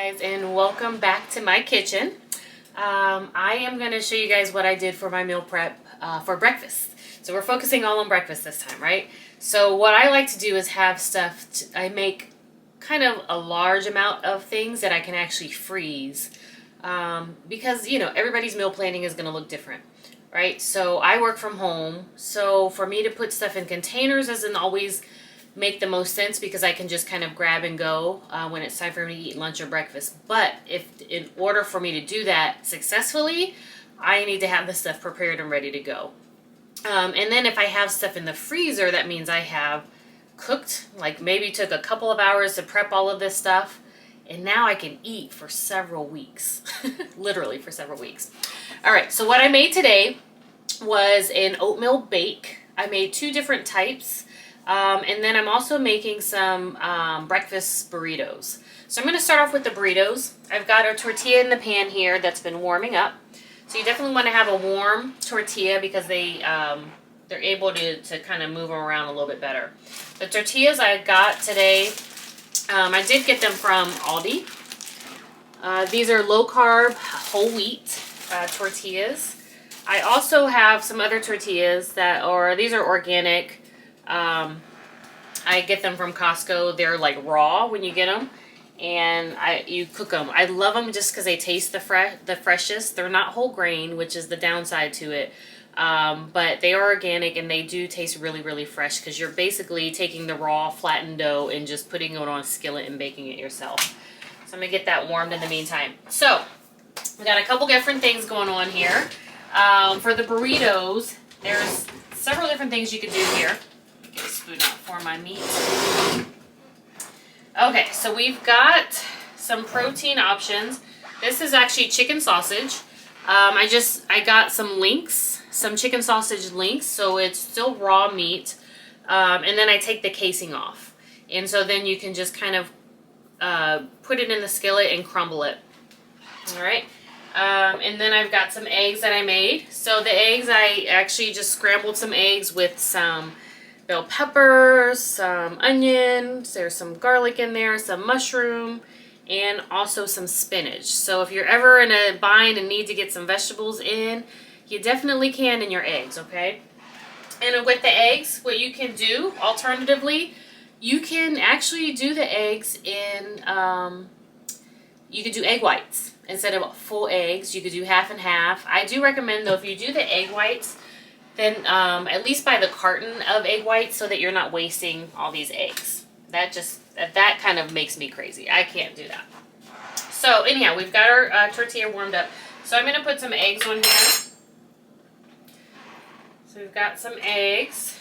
Guys, and welcome back to my kitchen. I am going to show you guys what I did for my meal prep for breakfast. So we're focusing all on breakfast this time, right? So what I like to do is have stuff, I make kind of a large amount of things that I can actually freeze because, you know, everybody's meal planning is going to look different, right? So I work from home, so for me to put stuff in containers doesn't always make the most sense because I can just kind of grab and go when it's time for me to eat lunch or breakfast. But if in order for me to do that successfully, I need to have the stuff prepared and ready to go. And then if I have stuff in the freezer, that means I have cooked, like maybe took a couple of hours to prep all of this stuff, and now I can eat for several weeks. Literally for several weeks. All right, so what I made today was an oatmeal bake. I made two different types. And then I'm also making some breakfast burritos. So I'm going to start off with the burritos. I've got a tortilla in the pan here that's been warming up. So you definitely want to have a warm tortilla because they're able to kind of move them around a little bit better. The tortillas I got today, I did get them from Aldi. These are low carb, whole wheat tortillas. I also have some other tortillas these are organic. I get them from Costco. They're like raw when you get them, and you cook them. I love them just because they taste the freshest. They're not whole grain, which is the downside to it, but they are organic and they do taste really, really fresh because you're basically taking the raw flattened dough and just putting it on a skillet and baking it yourself. So I'm gonna get that warmed in the meantime. So we got a couple different things going on here. For the burritos, there's several different things you could do here. Get a spoon out for my meat. Okay, so we've got some protein options. This is actually chicken sausage. I got some links, some chicken sausage links, so it's still raw meat. And then I take the casing off. And so then you can just kind of put it in the skillet and crumble it. All right. And then I've got some eggs that I made. So the eggs, I actually just scrambled some eggs with some bell peppers, some onions, there's some garlic in there, some mushroom, and also some spinach. So if you're ever in a bind and need to get some vegetables in, you definitely can in your eggs, okay? And with the eggs, what you can do, alternatively, you can actually do the eggs in, you could do egg whites. Instead of full eggs, you could do half and half. I do recommend, though, if you do the egg whites, then at least buy the carton of egg whites so that you're not wasting all these eggs. That kind of makes me crazy. I can't do that. So anyhow, we've got our tortilla warmed up. So I'm going to put some eggs on here. So we've got some eggs.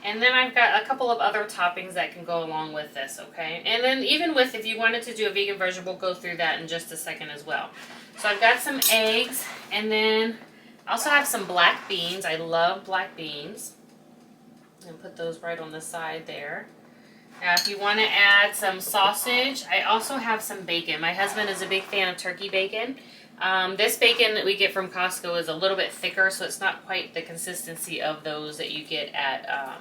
And then I've got a couple of other toppings that can go along with this, okay? And then even if you wanted to do a vegan version, we'll go through that in just a second as well. So I've got some eggs, and then I also have some black beans. I love black beans. And put those right on the side there. Now, if you want to add some sausage, I also have some bacon. My husband is a big fan of turkey bacon. This bacon that we get from Costco is a little bit thicker, so it's not quite the consistency of those that you get at,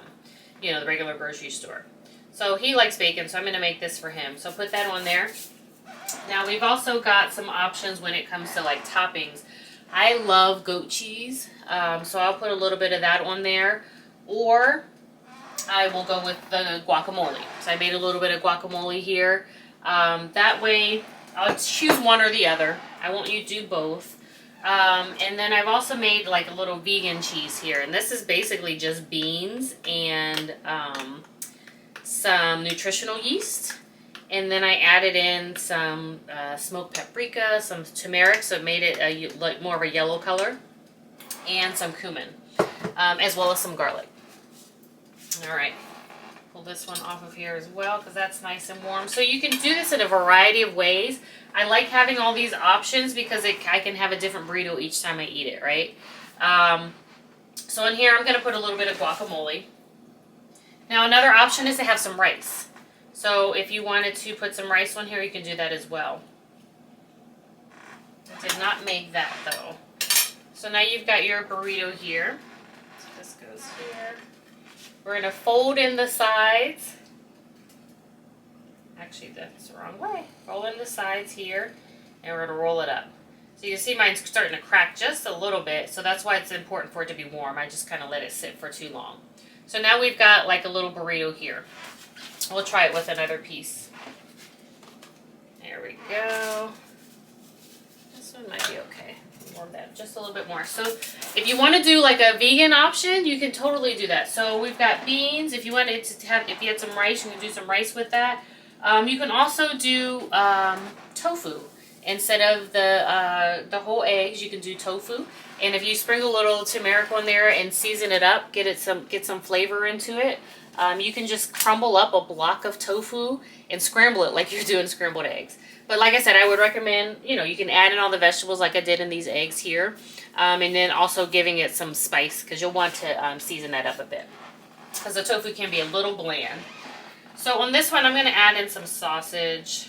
the regular grocery store. So he likes bacon, so I'm going to make this for him. So put that on there. Now, we've also got some options when it comes to, like, toppings. I love goat cheese, so I'll put a little bit of that on there, or I will go with the guacamole. So I made a little bit of guacamole here. That way, I'll choose one or the other. I won't do both. And then I've also made like a little vegan cheese here, and this is basically just beans and some nutritional yeast. And then I added in some smoked paprika, some turmeric, so it made it like more of a yellow color, and some cumin, as well as some garlic. All right, pull this one off of here as well because that's nice and warm. So you can do this in a variety of ways. I like having all these options because I can have a different burrito each time I eat it, right? So in here I'm going to put a little bit of guacamole. Now another option is to have some rice. So if you wanted to put some rice on here, you can do that as well. I did not make that though. So now you've got your burrito here. So this goes here. We're going to fold in the sides. Actually, that's the wrong way. Roll in the sides here, and we're going to roll it up. So you can see mine's starting to crack just a little bit, so that's why it's important for it to be warm. I just kind of let it sit for too long. So now we've got like a little burrito here. We'll try it with another piece. There we go. This one might be okay. Warm that just a little bit more. So if you want to do like a vegan option, you can totally do that. So we've got beans. If you wanted to have, if you had some rice, you can do some rice with that. You can also do tofu. Instead of the whole eggs, you can do tofu. And if you sprinkle a little turmeric on there and season it up, get some flavor into it, you can just crumble up a block of tofu and scramble it like you're doing scrambled eggs. But like I said, I would recommend, you can add in all the vegetables like I did in these eggs here. And then also giving it some spice because you'll want to season that up a bit. Because the tofu can be a little bland. So on this one, I'm going to add in some sausage.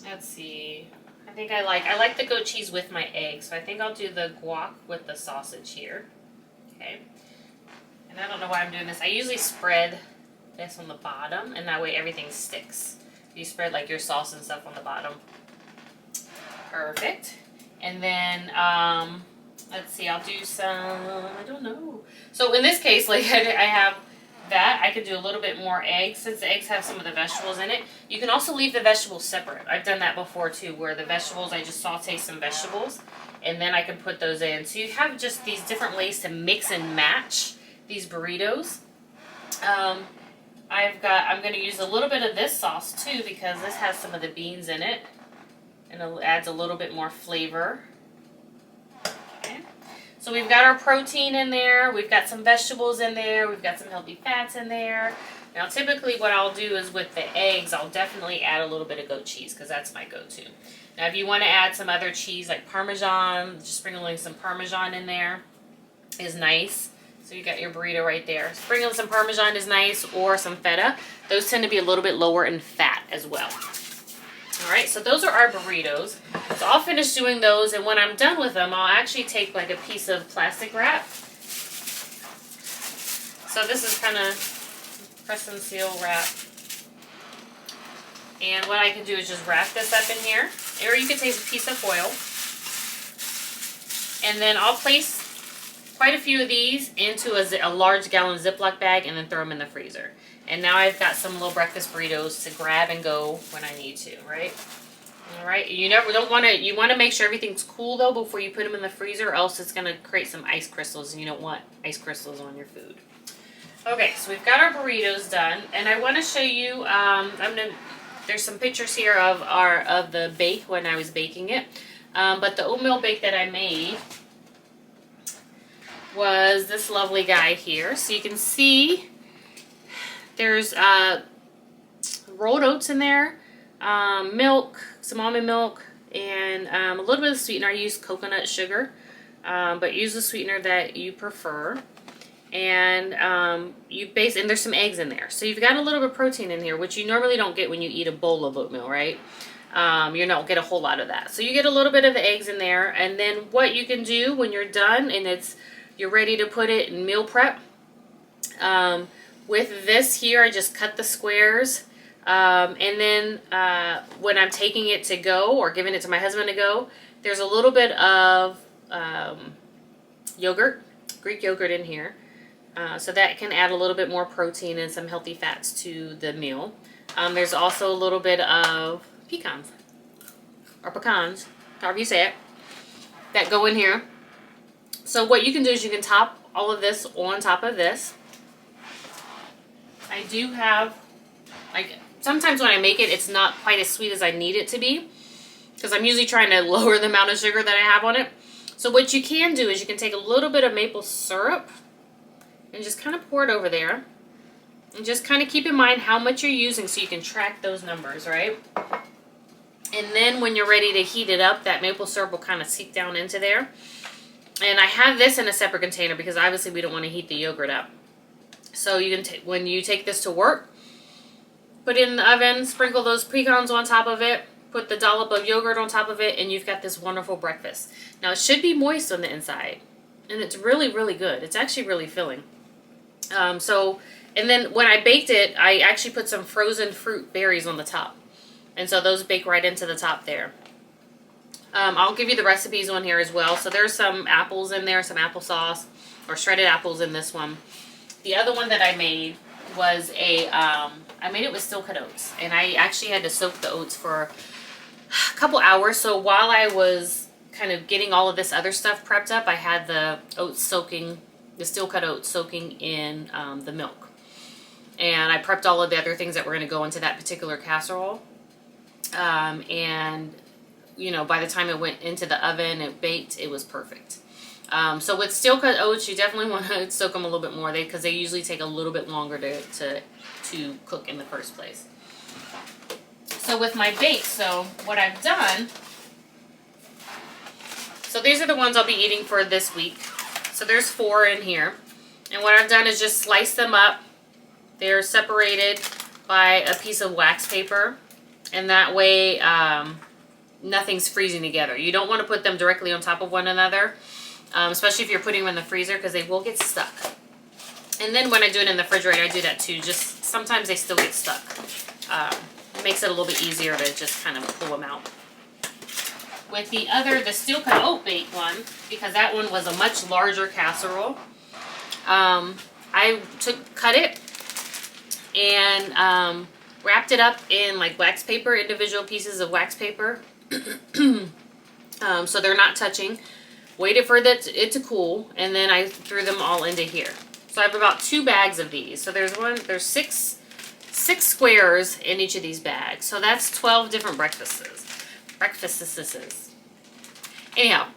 Let's see. I think I like the goat cheese with my eggs, so I think I'll do the guac with the sausage here. Okay. And I don't know why I'm doing this. I usually spread this on the bottom, and that way everything sticks. You spread like your sauce and stuff on the bottom. Perfect. And then, let's see, I'll do some, I don't know. So in this case, like I have that. I could do a little bit more eggs since the eggs have some of the vegetables in it. You can also leave the vegetables separate. I've done that before too, where the vegetables, I just saute some vegetables and then I can put those in. So you have just these different ways to mix and match these burritos. I'm going to use a little bit of this sauce too because this has some of the beans in it and it adds a little bit more flavor. Okay. So we've got our protein in there, we've got some vegetables in there, we've got some healthy fats in there. Now typically what I'll do is with the eggs, I'll definitely add a little bit of goat cheese because that's my go-to. Now if you want to add some other cheese like Parmesan, just sprinkling some Parmesan in there is nice. So you got your burrito right there. Sprinkling some Parmesan is nice, or some feta. Those tend to be a little bit lower in fat as well. Alright, so those are our burritos. So I'll finish doing those, and when I'm done with them, I'll actually take like a piece of plastic wrap. So this is kind of press and seal wrap. And what I can do is just wrap this up in here. Or you could take a piece of foil. And then I'll place quite a few of these into a large gallon Ziploc bag and then throw them in the freezer. And now I've got some little breakfast burritos to grab and go when I need to, right? All right. You want to make sure everything's cool though before you put them in the freezer, or else it's going to create some ice crystals, and you don't want ice crystals on your food. Okay, so we've got our burritos done, and I want to show you. There's some pictures here of the bake when I was baking it, but the oatmeal bake that I made was this lovely guy here. So you can see there's rolled oats in there, milk, some almond milk, and a little bit of sweetener. I use coconut sugar, but use the sweetener that you prefer. And and there's some eggs in there. So you've got a little bit of protein in here, which you normally don't get when you eat a bowl of oatmeal, right? You don't get a whole lot of that. So you get a little bit of the eggs in there. And then what you can do when you're done and you're ready to put it in meal prep, with this here, I just cut the squares. And then when I'm taking it to go or giving it to my husband to go, there's a little bit of yogurt, Greek yogurt in here. So that can add a little bit more protein and some healthy fats to the meal. There's also a little bit of pecans, or pecans, however you say it, that go in here. So what you can do is you can top all of this on top of this. I do have, like, sometimes when I make it, it's not quite as sweet as I need it to be, because I'm usually trying to lower the amount of sugar that I have on it. So what you can do is you can take a little bit of maple syrup and just kind of pour it over there. And just kind of keep in mind how much you're using so you can track those numbers, right? And then when you're ready to heat it up, that maple syrup will kind of seep down into there. And I have this in a separate container because obviously we don't want to heat the yogurt up. So you can when you take this to work, put it in the oven, sprinkle those pecans on top of it, put the dollop of yogurt on top of it, and you've got this wonderful breakfast. Now it should be moist on the inside, and it's really, really good. It's actually really filling. And then when I baked it, I actually put some frozen fruit berries on the top. And so those bake right into the top there. I'll give you the recipes on here as well. So there's some apples in there, some applesauce, or shredded apples in this one. The other one that I made was I made it with steel cut oats. And I actually had to soak the oats for a couple hours. So while I was kind of getting all of this other stuff prepped up, I had the oats soaking, the steel cut oats soaking in the milk. And I prepped all of the other things that were going to go into that particular casserole. And you know, by the time it went into the oven, it baked, it was perfect. So with steel cut oats, you definitely want to soak them a little bit more because they usually take a little bit longer to cook in the first place. So with my bakes, so what I've done, so these are the ones I'll be eating for this week. So there's 4 in here. And what I've done is just slice them up. They're separated by a piece of wax paper. And that way, nothing's freezing together. You don't want to put them directly on top of one another, especially if you're putting them in the freezer, because they will get stuck. And then when I do it in the refrigerator, I do that too. Just sometimes they still get stuck. It makes it a little bit easier to just kind of pull them out. With the steel cut oat bake one, because that one was a much larger casserole, I cut it and wrapped it up in like wax paper, individual pieces of wax paper. So they're not touching. Waited for it to cool, and then I threw them all into here. So I have about 2 bags of these. So there's 6 squares in each of these bags. So that's 12 different breakfasts. Anyhow,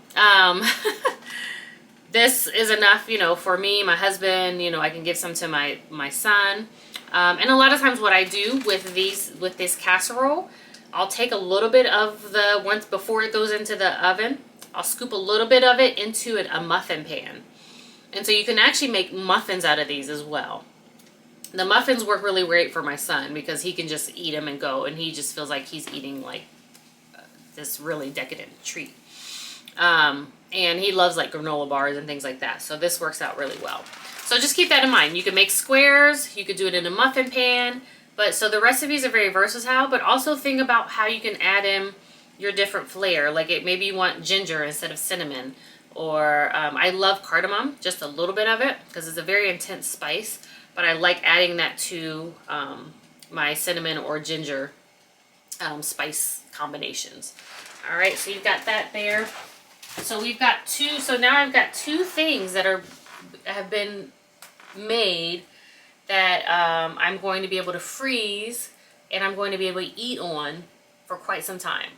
this is enough, you know, for me, my husband. You know, I can give some to my son. And a lot of times what I do with this casserole, I'll take a little bit of once before it goes into the oven, I'll scoop a little bit of it into a muffin pan. And so you can actually make muffins out of these as well. The muffins work really great for my son because he can just eat them and go, and he just feels like he's eating like this really decadent treat. And he loves like granola bars and things like that. So this works out really well. So just keep that in mind. You can make squares, you could do it in a muffin pan, so the recipes are very versatile, but also think about how you can add in your different flair. Like maybe you want ginger instead of cinnamon, or I love cardamom, just a little bit of it, because it's a very intense spice, but I like adding that to my cinnamon or ginger spice combinations. All right, so you've got that there. So we've got 2, so now I've got 2 things that have been made that I'm going to be able to freeze and I'm going to be able to eat on for quite some time.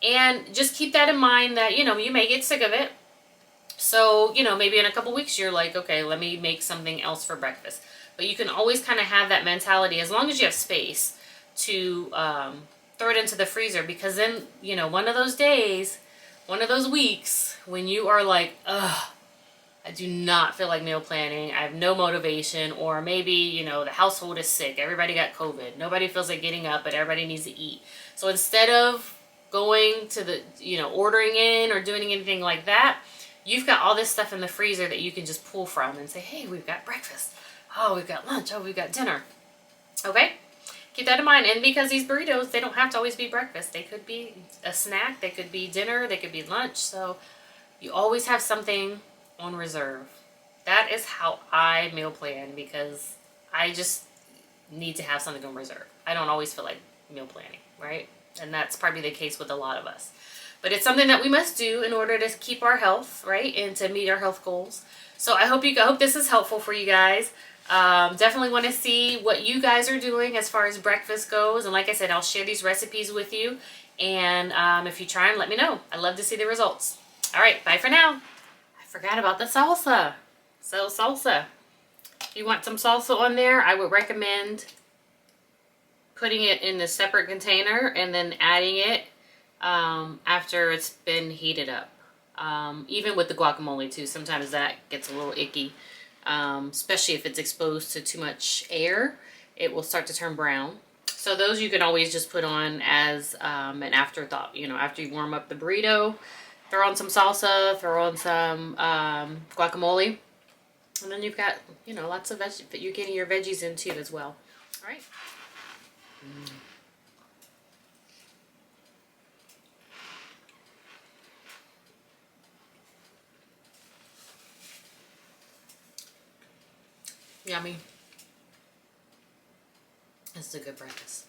And just keep that in mind that, you know, you may get sick of it. So, you know, maybe in a couple weeks you're like, okay, let me make something else for breakfast. But you can always kind of have that mentality, as long as you have space, to throw it into the freezer. Because then, you know, one of those days, one of those weeks when you are like, ugh, I do not feel like meal planning, I have no motivation, or maybe, you know, the household is sick, everybody got COVID, nobody feels like getting up, but everybody needs to eat. So instead of going to ordering in or doing anything like that, you've got all this stuff in the freezer that you can just pull from and say, hey, we've got breakfast, oh, we've got lunch, oh, we've got dinner. Okay? Keep that in mind. And because these burritos, they don't have to always be breakfast. They could be a snack, they could be dinner, they could be lunch. So you always have something on reserve. That is how I meal plan, because I just need to have something on reserve. I don't always feel like meal planning, right? And that's probably the case with a lot of us. But it's something that we must do in order to keep our health, right? And to meet our health goals. So I hope this is helpful for you guys. Definitely want to see what you guys are doing as far as breakfast goes. And like I said, I'll share these recipes with you. And if you try them, let me know. I'd love to see the results. All right, bye for now. Forgot about the salsa. So salsa, if you want some salsa on there, I would recommend putting it in a separate container and then adding it after it's been heated up. Even with the guacamole too, sometimes that gets a little icky, especially if it's exposed to too much air, it will start to turn brown. So those you can always just put on as an afterthought, you know, after you warm up the burrito. Throw on some salsa, throw on some guacamole, And then you've got, you know, lots of you're getting your veggies in too as well. All right. Yummy. This is a good breakfast.